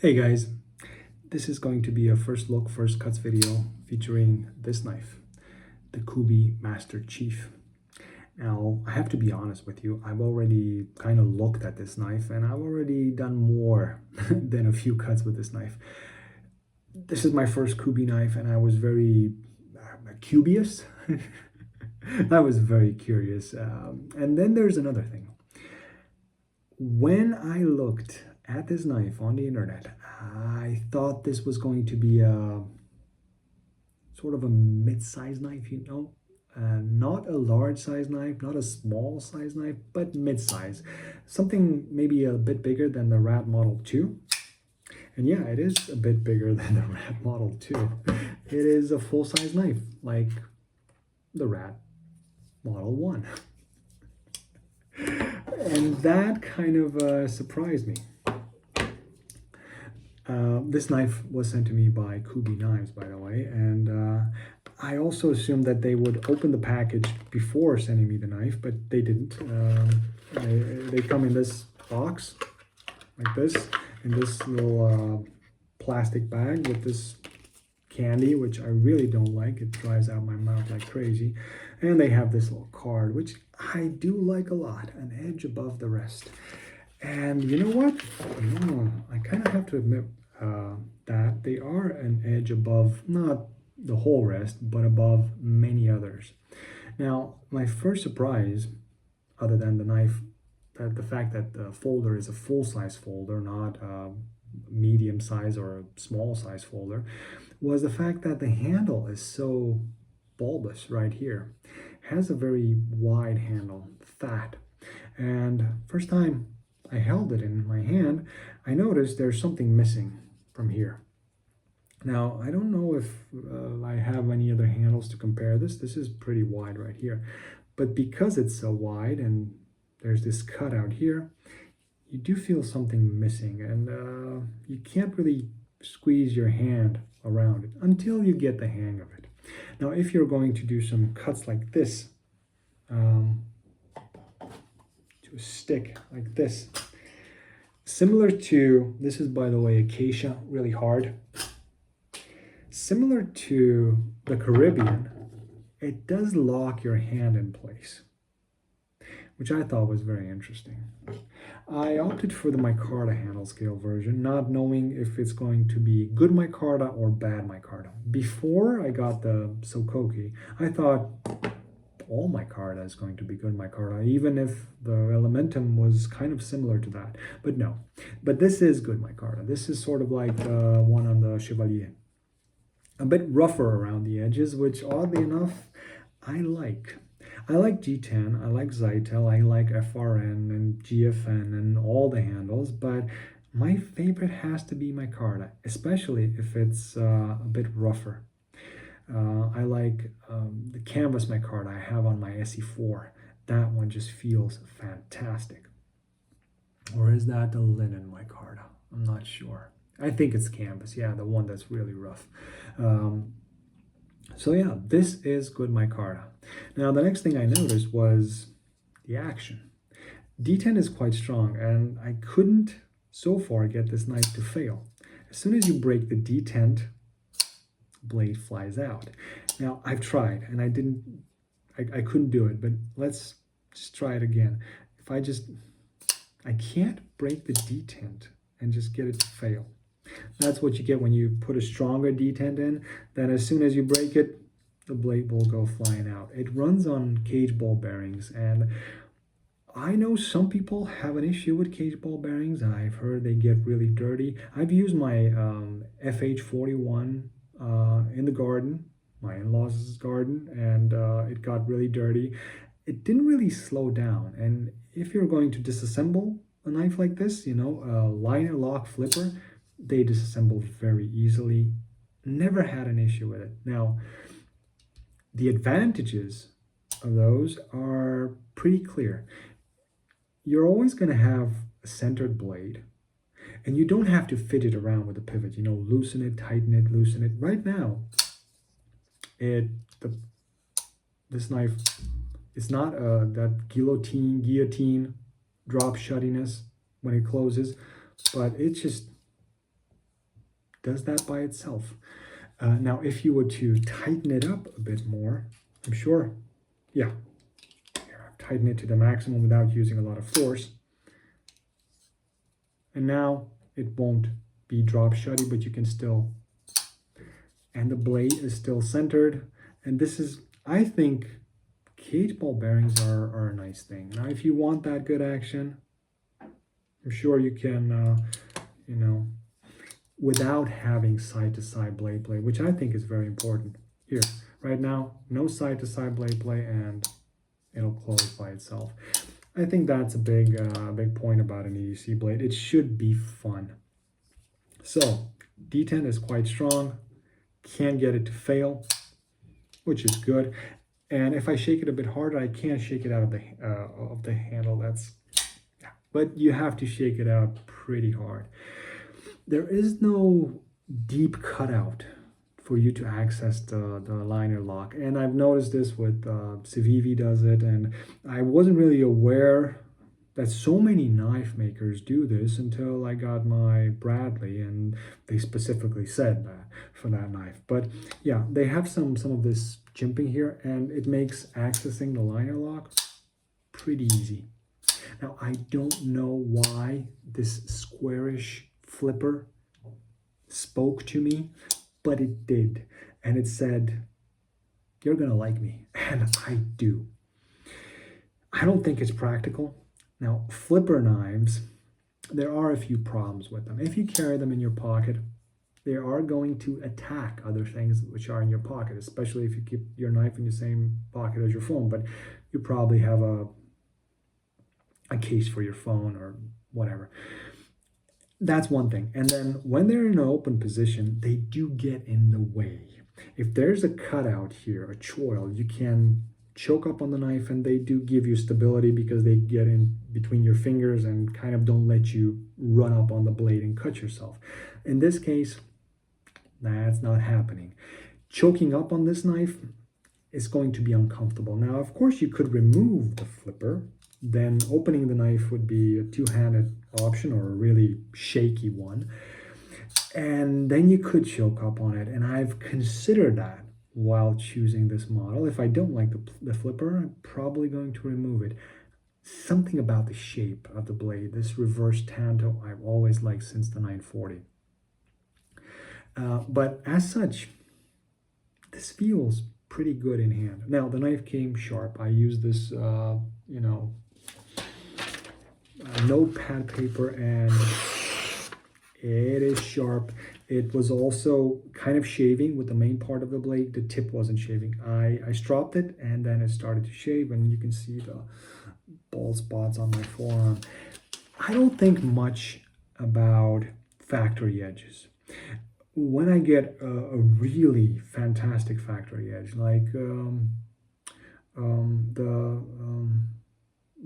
Hey guys, this is going to be a first look, first cuts video featuring this knife, the Kubey Master Chief. Now, I have to be honest with you, I've already kind of looked at this knife and I've already done more than a few cuts with this knife. This is my first Kubey knife and I was very curious. I was very curious. And then there's another thing. When I looked at this knife on the internet, I thought this was going to be a sort of a mid-size knife, not a large size knife, not a small size knife, but mid-size. Something maybe a bit bigger than the Rat Model 2. And yeah, it is a bit bigger than the Rat Model 2. It is a full-size knife, like the Rat Model 1. And that kind of surprised me. This knife was sent to me by Kubey Knives, by the way, and I also assumed that they would open the package before sending me the knife, but they didn't. They come in this box, like this, in this little plastic bag with this candy, which I really don't like. It dries out my mouth like crazy. And they have this little card, which I do like a lot, an edge above the rest. And you know what? I kind of have to admit that they are an edge above, not the whole rest, but above many others. Now, my first surprise, other than the knife, that the fact that the folder is a full-size folder, not a medium size or a small size folder, was the fact that the handle is so bulbous right here. It has a very wide handle, fat. And first time I held it in my hand, I noticed there's something missing from here. Now, I don't know if I have any other handles to compare this. This is pretty wide right here. But because it's so wide and there's this cutout here, you do feel something missing, and you can't really squeeze your hand around it until you get the hang of it. Now, if you're going to do some cuts like this, to a stick like this, similar to, this is by the way acacia, really hard. Similar to the Caribbean, it does lock your hand in place, which I thought was very interesting. I opted for the micarta handle scale version, not knowing if it's going to be good micarta or bad micarta. Before I got the Sokoki, I thought all micarta is going to be good micarta, even if the Elementum was kind of similar to that. But no, but this is good micarta. This is sort of like the one on the Chevalier. A bit rougher around the edges, which oddly enough, I like. I like G10, I like Zytel, I like FRN and GFN and all the handles, but my favorite has to be micarta, especially if it's a bit rougher. I like the canvas micarta I have on my SE4. That one just feels fantastic. Or is that the linen micarta? I'm not sure. I think it's canvas, yeah, the one that's really rough. So yeah, this is good micarta. Now the next thing I noticed was the action. D10 is quite strong, and I couldn't so far get this knife to fail. As soon as you break the detent, blade flies out. Now I've tried and I couldn't do it, but let's just try it again. I can't break the detent and just get it to fail. That's what you get when you put a stronger detent in. Then as soon as you break it, the blade will go flying out. It runs on cage ball bearings, and I know some people have an issue with cage ball bearings. I've heard they get really dirty. I've used my FH41 in the garden, my in-laws' garden, and it got really dirty. It didn't really slow down, and if you're going to disassemble a knife like this, a liner lock flipper, they disassemble very easily. Never had an issue with it. Now, the advantages of those are pretty clear. You're always going to have a centered blade, and you don't have to fit it around with a pivot. Loosen it, tighten it, loosen it. Right now, this knife is not that guillotine drop shuttiness when it closes, but it's just does that by itself. Now, if you were to tighten it up a bit more, I'm sure, yeah, here, I've tightened it to the maximum without using a lot of force. And now it won't be drop shutty, but you can still, and the blade is still centered. And this is, I think, cage ball bearings are a nice thing. Now, if you want that good action, I'm sure you can, you know, without having side-to-side blade play, which I think is very important. Here, right now, no side-to-side blade play, and it'll close by itself. I think that's a big point about an EDC blade. It should be fun. So, D10 is quite strong. Can't get it to fail, which is good. And if I shake it a bit harder, I can't shake it out of the handle. That's, yeah. But you have to shake it out pretty hard. There is no deep cutout for you to access the liner lock. And I've noticed this with Civivi does it, and I wasn't really aware that so many knife makers do this until I got my Bradley, and they specifically said that for that knife. But yeah, they have some of this jimping here, and it makes accessing the liner lock pretty easy. Now, I don't know why this squarish flipper spoke to me, but it did. And it said, you're gonna like me. And I do. I don't think it's practical. Now, flipper knives, there are a few problems with them. If you carry them in your pocket, they are going to attack other things which are in your pocket, especially if you keep your knife in the same pocket as your phone. But you probably have a case for your phone or whatever. That's one thing. And then when they're in an open position, they do get in the way. If there's a cutout here, a choil, you can choke up on the knife, and they do give you stability because they get in between your fingers and kind of don't let you run up on the blade and cut yourself. In this case, that's not happening. Choking up on this knife is going to be uncomfortable. Now, of course, you could remove the flipper. Then opening the knife would be a two-handed option, or a really shaky one. And then you could choke up on it. And I've considered that while choosing this model. If I don't like the flipper, I'm probably going to remove it. Something about the shape of the blade, this reverse tanto, I've always liked since the 940. But as such, this feels pretty good in hand. Now, the knife came sharp. I used this, you know, notepad paper, and it is sharp. It was also kind of shaving with the main part of the blade. The tip wasn't shaving. I stropped it, and then it started to shave, and you can see the bald spots on my forearm. I don't think much about factory edges. When I get a really fantastic factory edge, like the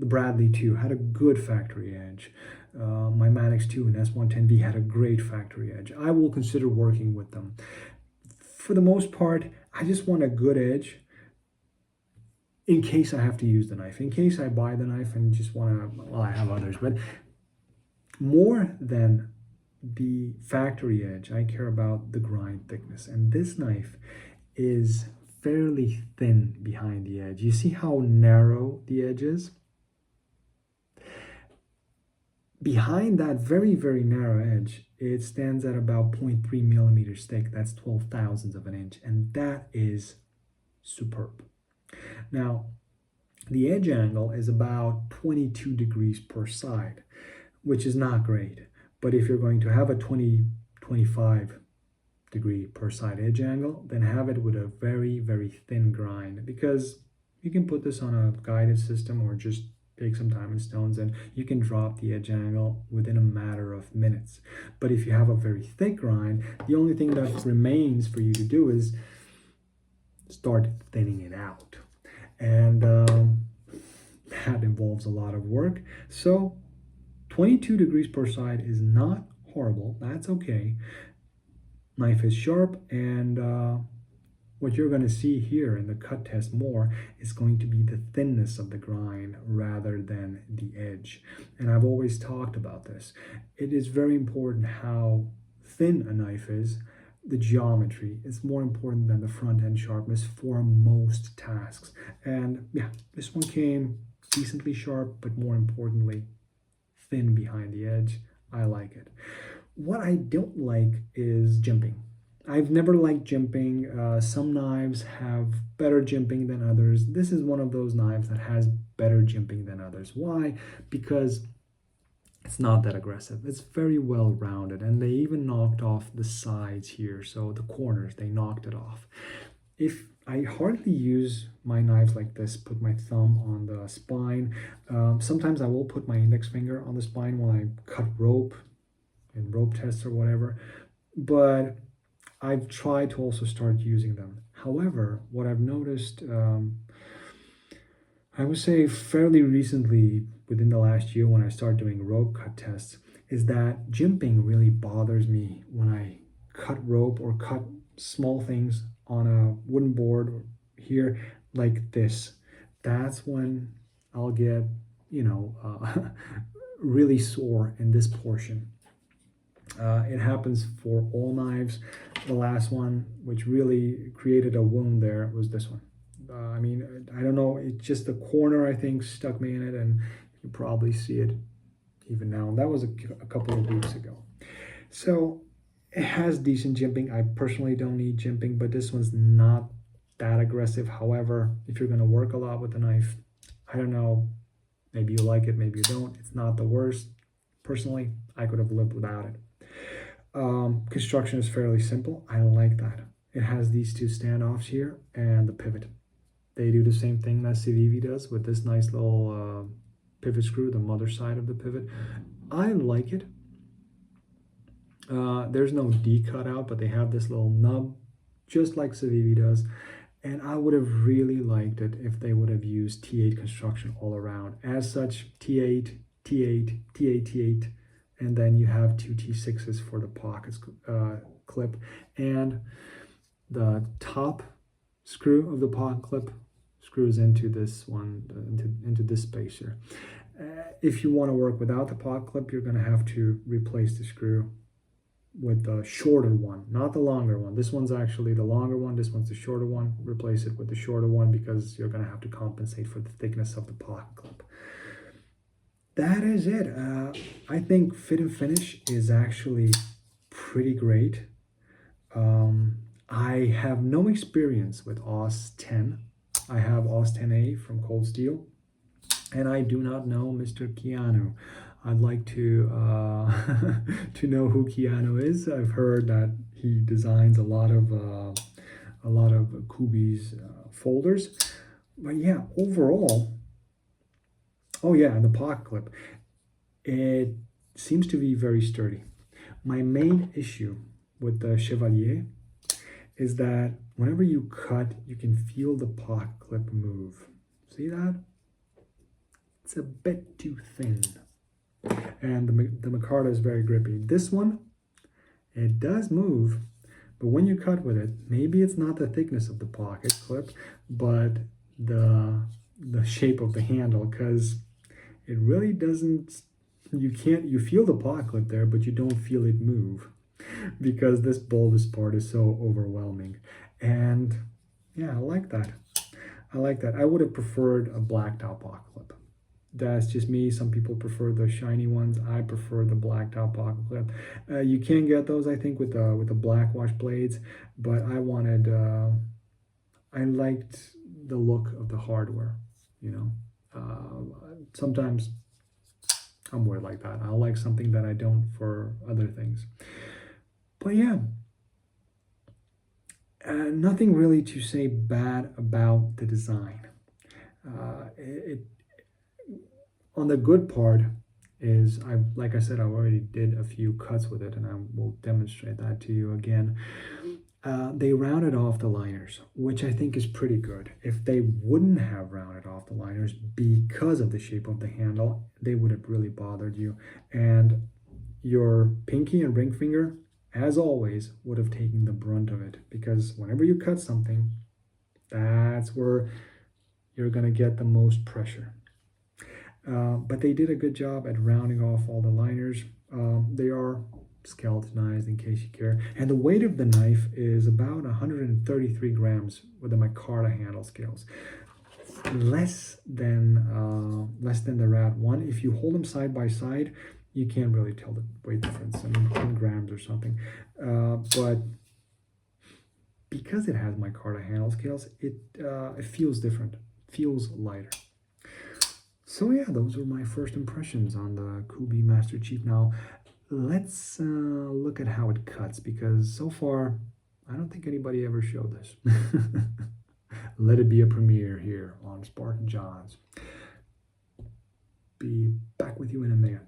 Bradley 2 had a good factory edge. My Manix 2 and S110V had a great factory edge. I will consider working with them. For the most part, I just want a good edge in case I have to use the knife. In case I buy the knife and just want to, well, I have others, but more than the factory edge, I care about the grind thickness. And this knife is fairly thin behind the edge. You see how narrow the edge is? Behind that very, very narrow edge, it stands at about 0.3 millimeters thick. That's 12 thousandths of an inch. And that is superb. Now, the edge angle is about 22 degrees per side, which is not great. But if you're going to have a 25 degree per side edge angle, then have it with a very, very thin grind, because you can put this on a guided system or just take some diamond stones and you can drop the edge angle within a matter of minutes. But if you have a very thick grind, the only thing that remains for you to do is start thinning it out. And that involves a lot of work. So 22 degrees per side is not horrible. That's okay. Knife is sharp, and what you're going to see here in the cut test more is going to be the thinness of the grind rather than the edge. And I've always talked about this. It is very important how thin a knife is, the geometry is more important than the front end sharpness for most tasks. And yeah, this one came decently sharp, but more importantly, thin behind the edge. I like it. What I don't like is jimping. I've never liked jimping. Some knives have better jimping than others. This is one of those knives that has better jimping than others. Why? Because it's not that aggressive. It's very well rounded, and they even knocked off the sides here, so the corners, they knocked it off. If I hardly use my knives like this, put my thumb on the spine. Sometimes I will put my index finger on the spine when I cut rope in rope tests or whatever, but I've tried to also start using them. However, what I've noticed, I would say fairly recently, within the last year when I started doing rope cut tests, is that jimping really bothers me when I cut rope or cut small things on a wooden board or here like this. That's when I'll get, really sore in this portion. It happens for all knives. The last one, which really created a wound there, was this one. I mean, I don't know, it's just the corner, I think, stuck me in it, and you probably see it even now. That was a couple of weeks ago. So it has decent jimping. I personally don't need jimping, but this one's not that aggressive. However, if you're going to work a lot with the knife, I don't know, maybe you like it, maybe you don't. It's not the worst. Personally, I could have lived without it. Construction is fairly simple. I like that. It has these two standoffs here and the pivot. They do the same thing that Civivi does with this nice little pivot screw, the mother side of the pivot. I like it. There's no D cutout, but they have this little nub, just like Civivi does. And I would have really liked it if they would have used T8 construction all around. As such, T8, T8, T8, T8, and then you have two T6s for the pockets clip. And the top screw of the pocket clip screws into this one, into this spacer. If you want to work without the pocket clip, you're going to have to replace the screw with the shorter one, not the longer one. This one's actually the longer one, this one's the shorter one. Replace it with the shorter one because you're going to have to compensate for the thickness of the pocket clip. That is it. I think fit and finish is actually pretty great. I have no experience with AUS 10. I have AUS 10A from Cold Steel, and I do not know Mr. Keanu. I'd like to to know who Keanu is. I've heard that he designs a lot of Kubey's folders, but yeah, overall, oh yeah, and the pocket clip, it seems to be very sturdy. My main issue with the Chevalier is that whenever you cut, you can feel the pocket clip move. See that? It's a bit too thin. And the micarta is very grippy. This one, it does move, but when you cut with it, maybe it's not the thickness of the pocket clip, but the shape of the handle, because it really doesn't, you feel the pocket clip there, but you don't feel it move because this bulbous part is so overwhelming. And yeah, I like that. I like that. I would have preferred a blacked out pocket clip. That's just me. Some people prefer the shiny ones. I prefer the blacked out pocket clip. You can get those, I think, with the black wash blades, but I liked the look of the hardware, sometimes I'm weird like that. I like something that I don't for other things. But yeah, nothing really to say bad about the design. On the good part is, like I said, I already did a few cuts with it, and I will demonstrate that to you again. They rounded off the liners, which I think is pretty good. If they wouldn't have rounded off the liners because of the shape of the handle, they would have really bothered you. And your pinky and ring finger, as always, would have taken the brunt of it, because whenever you cut something, that's where you're going to get the most pressure. But they did a good job at rounding off all the liners. They are skeletonized in case you care. And the weight of the knife is about 133 grams with the micarta handle scales. Less than the Rad 1. If you hold them side by side, you can't really tell the weight difference. I mean, 10 grams or something. But because it has micarta handle scales, it feels different, feels lighter. So yeah, those were my first impressions on the Kubey Master Chief. Now, let's look at how it cuts, because so far, I don't think anybody ever showed this. Let it be a premiere here on Spartan Johns. Be back with you in a minute.